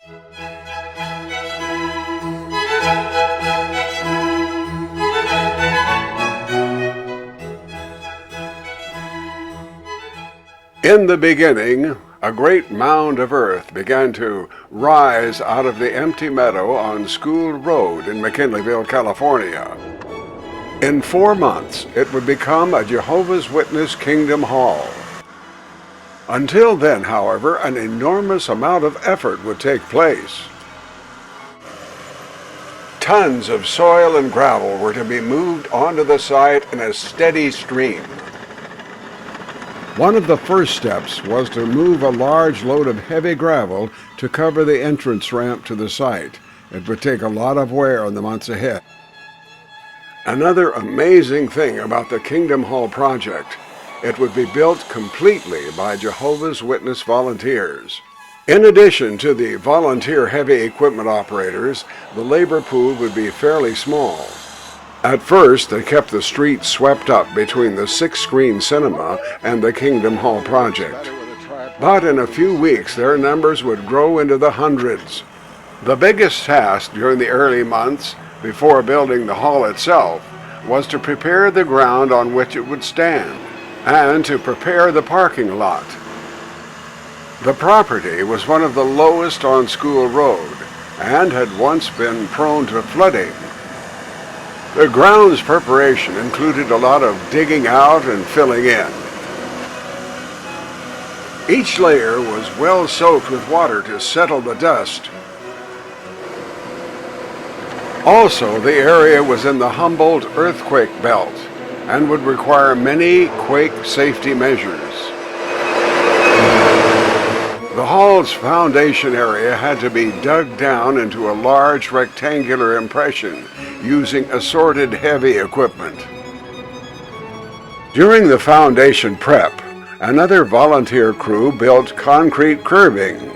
In the beginning, a great mound of earth began to rise out of the empty meadow on School Road in McKinleyville, California. In 4 months, it would become a Jehovah's Witness Kingdom Hall. Until then, however, an enormous amount of effort would take place. Tons of soil and gravel were to be moved onto the site in a steady stream. One of the first steps was to move a large load of heavy gravel to cover the entrance ramp to the site. It would take a lot of wear in the months ahead. Another amazing thing about the Kingdom Hall project, it would be built completely by Jehovah's Witness volunteers. In addition to the volunteer heavy equipment operators, the labor pool would be fairly small. At first, they kept the streets swept up between the 6-screen cinema and the Kingdom Hall project. But in a few weeks, their numbers would grow into the hundreds. The biggest task during the early months, before building the hall itself, was to prepare the ground on which it would stand, and to prepare the parking lot. The property was one of the lowest on School Road, and had once been prone to flooding. The grounds preparation included a lot of digging out and filling in. Each layer was well soaked with water to settle the dust. Also, the area was in the Humboldt earthquake belt and would require many quake safety measures. The hall's foundation area had to be dug down into a large rectangular impression using assorted heavy equipment. During the foundation prep, another volunteer crew built concrete curbing,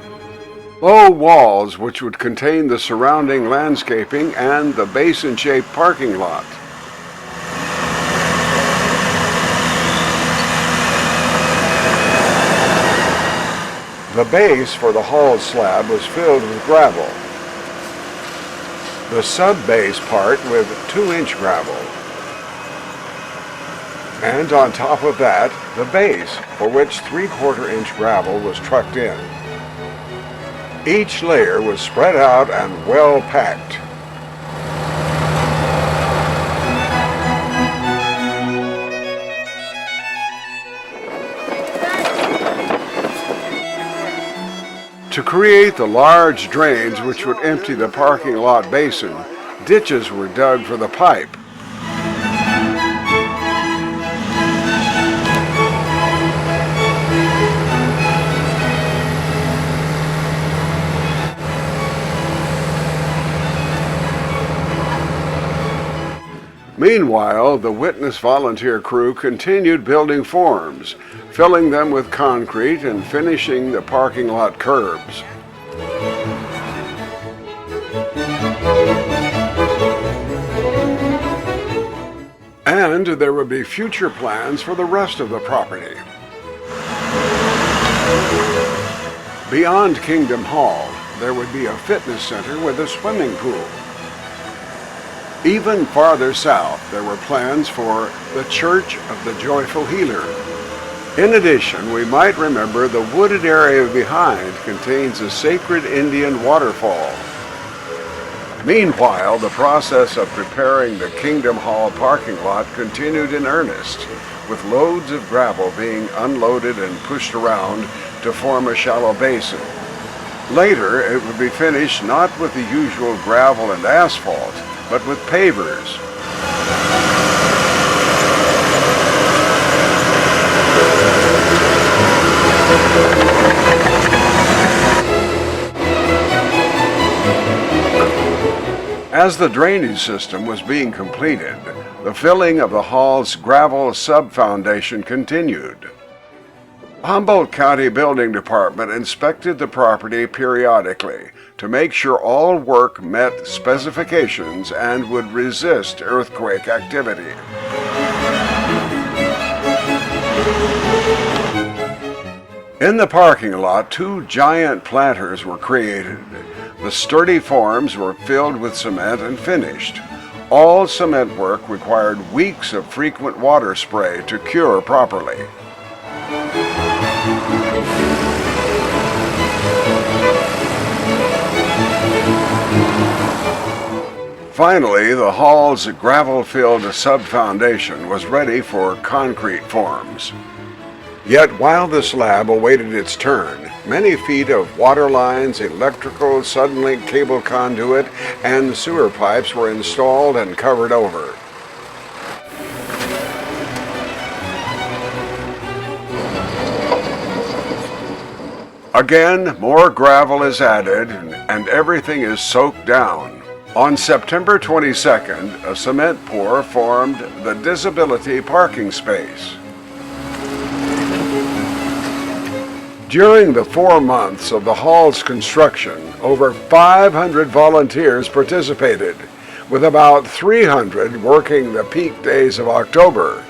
low walls which would contain the surrounding landscaping and the basin-shaped parking lot. The base for the hall slab was filled with gravel. The sub-base part with 2-inch gravel. And on top of that, the base, for which 3/4-inch gravel was trucked in. Each layer was spread out and well packed. To create the large drains which would empty the parking lot basin, ditches were dug for the pipe. Meanwhile, the Witness volunteer crew continued building forms, filling them with concrete and finishing the parking lot curbs. And there would be future plans for the rest of the property. Beyond Kingdom Hall, there would be a fitness center with a swimming pool. Even farther south, there were plans for the Church of the Joyful Healer. In addition, we might remember the wooded area behind contains a sacred Indian waterfall. Meanwhile, the process of preparing the Kingdom Hall parking lot continued in earnest, with loads of gravel being unloaded and pushed around to form a shallow basin. Later, it would be finished not with the usual gravel and asphalt, but with pavers. As the drainage system was being completed, the filling of the hall's gravel sub-foundation continued. Humboldt County Building Department inspected the property periodically to make sure all work met specifications and would resist earthquake activity. In the parking lot, 2 giant planters were created. The sturdy forms were filled with cement and finished. All cement work required weeks of frequent water spray to cure properly. Finally, the hall's gravel-filled sub-foundation was ready for concrete forms. Yet while the slab awaited its turn, many feet of water lines, electrical, suddenlink cable conduit, and sewer pipes were installed and covered over. Again, more gravel is added and everything is soaked down. On September 22nd, a cement pour formed the disability parking space. During the 4 months of the hall's construction, over 500 volunteers participated, with about 300 working the peak days of October.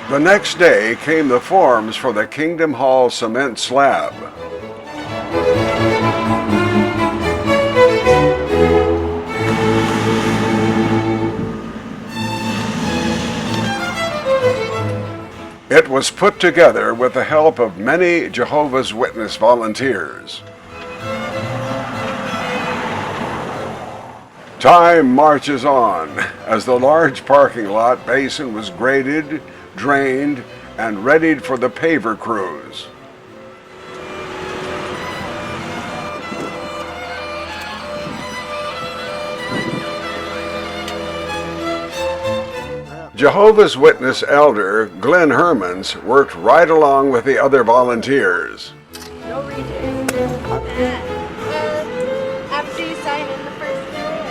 The next day came the forms for the Kingdom Hall cement slab. It was put together with the help of many Jehovah's Witness volunteers. Time marches on as the large parking lot basin was graded, drained, and readied for the paver crews. Jehovah's Witness elder Glenn Hermans worked right along with the other volunteers. No retakes. After you sign in the first day.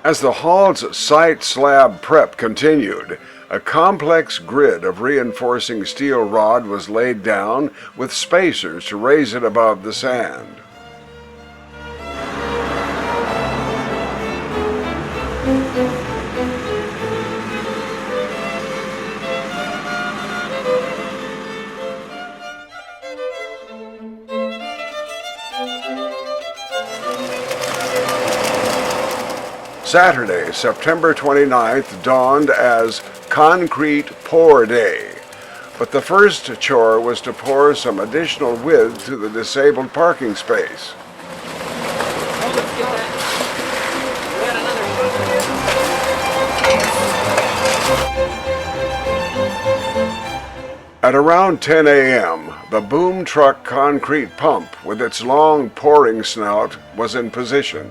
As the hall's site slab prep continued, a complex grid of reinforcing steel rod was laid down with spacers to raise it above the sand. Saturday, September 29th, dawned as Concrete Pour Day, but the first chore was to pour some additional width to the disabled parking space. At around 10 a.m., the boom truck concrete pump with its long pouring snout was in position.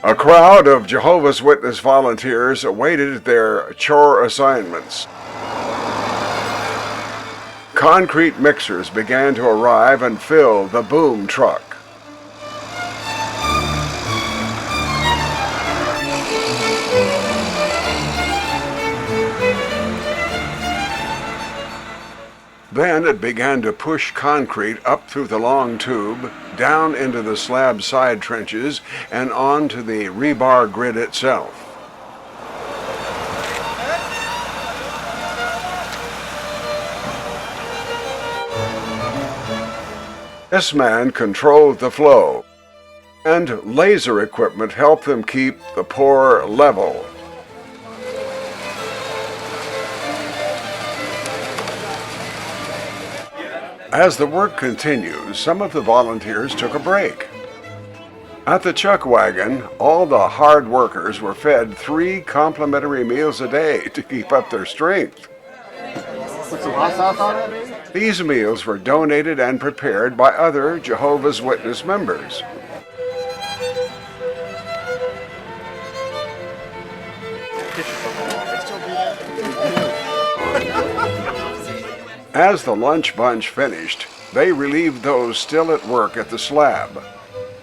A crowd of Jehovah's Witness volunteers awaited their chore assignments. Concrete mixers began to arrive and fill the boom truck. Then it began to push concrete up through the long tube, down into the slab side trenches, and onto the rebar grid itself. This man controlled the flow, and laser equipment helped them keep the pour level. As the work continued, some of the volunteers took a break. At the chuck wagon, all the hard workers were fed 3 complimentary meals a day to keep up their strength. Put some hot sauce on it, maybe? These meals were donated and prepared by other Jehovah's Witness members. As the lunch bunch finished, they relieved those still at work at the slab.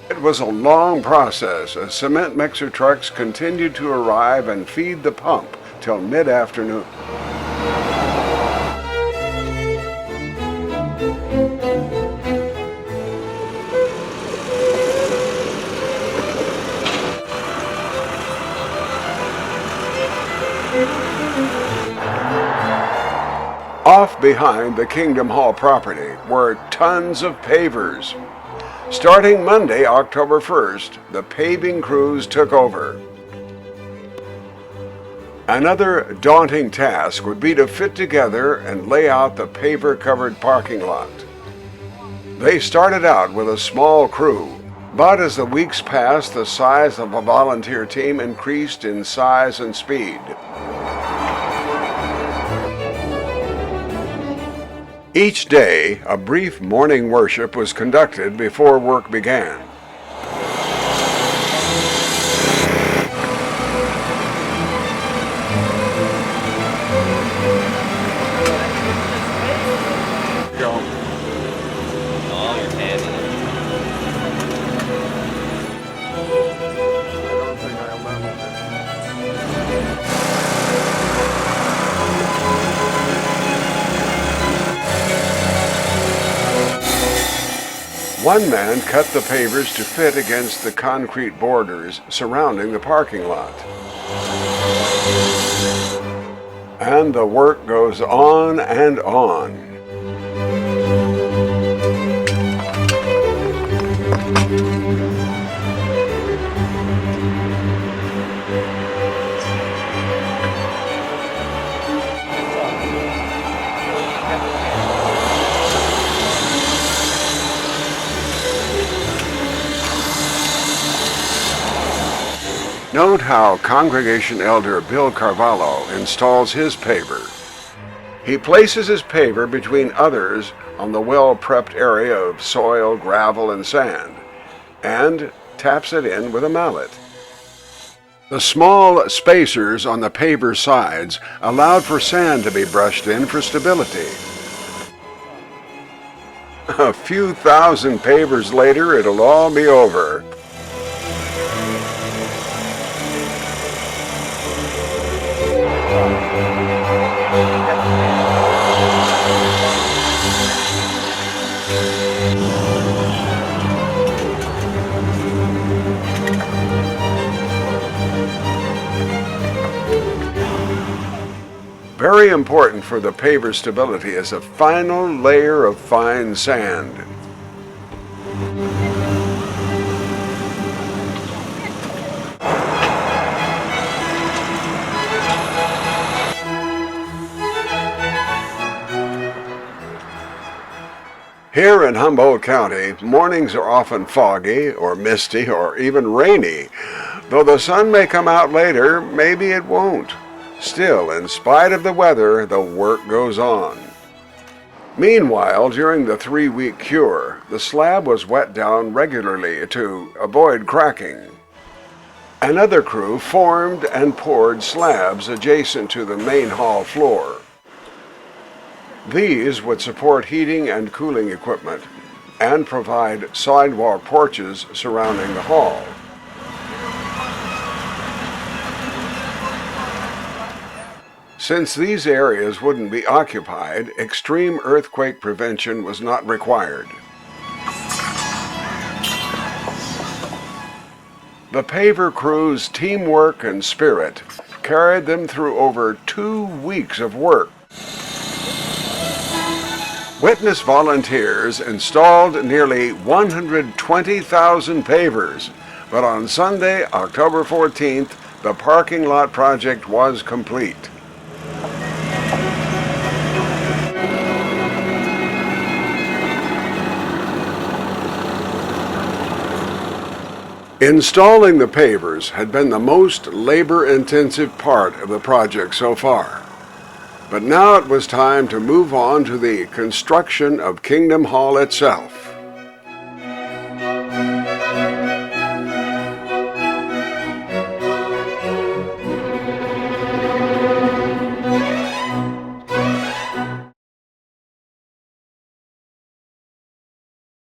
It was a long process as cement mixer trucks continued to arrive and feed the pump till mid-afternoon. Off behind the Kingdom Hall property were tons of pavers. Starting Monday, October 1st, the paving crews took over. Another daunting task would be to fit together and lay out the paver-covered parking lot. They started out with a small crew, but as the weeks passed, the size of the volunteer team increased in size and speed. Each day, a brief morning worship was conducted before work began. One man cut the pavers to fit against the concrete borders surrounding the parking lot. And the work goes on and on. Note how congregation elder Bill Carvalho installs his paver. He places his paver between others on the well-prepped area of soil, gravel, and sand, and taps it in with a mallet. The small spacers on the paver sides allowed for sand to be brushed in for stability. A few thousand pavers later, it'll all be over. Very important for the paver stability is a final layer of fine sand. Here in Humboldt County, mornings are often foggy or misty or even rainy. Though the sun may come out later, maybe it won't. Still, in spite of the weather, the work goes on. Meanwhile, during the 3-week cure, the slab was wet down regularly to avoid cracking. Another crew formed and poured slabs adjacent to the main hall floor. These would support heating and cooling equipment and provide sidewalk porches surrounding the hall. Since these areas wouldn't be occupied, extreme earthquake prevention was not required. The paver crew's teamwork and spirit carried them through over 2 weeks of work. Witness volunteers installed nearly 120,000 pavers, but on Sunday, October 14th, the parking lot project was complete. Installing the pavers had been the most labor-intensive part of the project so far. But now it was time to move on to the construction of Kingdom Hall itself.